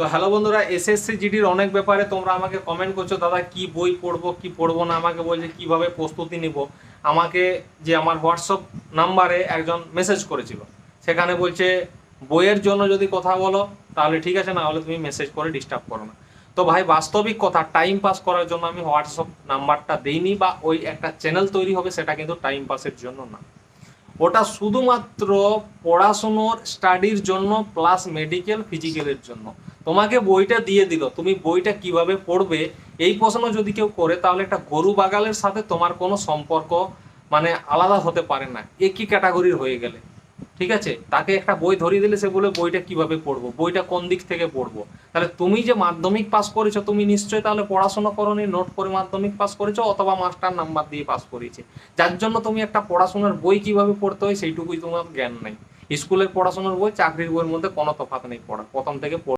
তো হ্যালো বন্ধুরা, এসএসসি জিডির অনেক ব্যাপারে তোমরা আমাকে কমেন্ট করছো, দাদা কি বই পড়বো কি পড়বো না, আমাকে বলছে কিভাবে প্রস্তুতি নিব। আমাকে যে আমার হোয়াটসঅ্যাপ নাম্বারে একজন মেসেজ করেছিল, সেখানে বলছে বইয়ের জন্য যদি কথা বলো তাহলে ঠিক আছে, না হলে তুমি মেসেজ করে ডিস্টার্ব করো না। তো ভাই, বাস্তবিক কথা, টাইম পাস করার জন্য আমি হোয়াটসঅ্যাপ নাম্বারটা দিইনি, বা ওই একটা চ্যানেল তৈরি হবে সেটা কিন্তু টাইম পাসের জন্য না। ওটা শুধুমাত্র পড়াশুনোর স্টাডির জন্য, প্লাস মেডিকেল ফিজিক্যালের জন্য। তোমাকে বইটা দিয়ে দিল, তুমি বইটা কিভাবে পড়বে এই প্রশ্ন যদি কেউ করে, তাহলে একটা গরু বাগালের সাথে তোমার কোনো সম্পর্ক মানে আলাদা হতে পারে না, একই ক্যাটাগরির হয়ে গেলে। ঠিক আছে, তাকে একটা বই ধরিয়ে দিলে সে বলে বইটা কিভাবে পড়বো, বইটা কোন দিক থেকে পড়বো। তাহলে তুমি যে মাধ্যমিক পাস করেছো, তুমি নিশ্চয়ই তাহলে পড়াশোনা করোনি, নোট করে মাধ্যমিক পাস করেছো, অথবা মাস্টার নাম্বার দিয়ে পাস করেছে, যার জন্য তুমি একটা পড়াশোনার বই কিভাবে পড়তে হয় সেইটুকুই তোমার জ্ঞান নেই। স্কুলের পড়াশোনার বই চাকরির বইয়ের মধ্যে কোনো তফাৎ নেই, পড়া প্রথম থেকে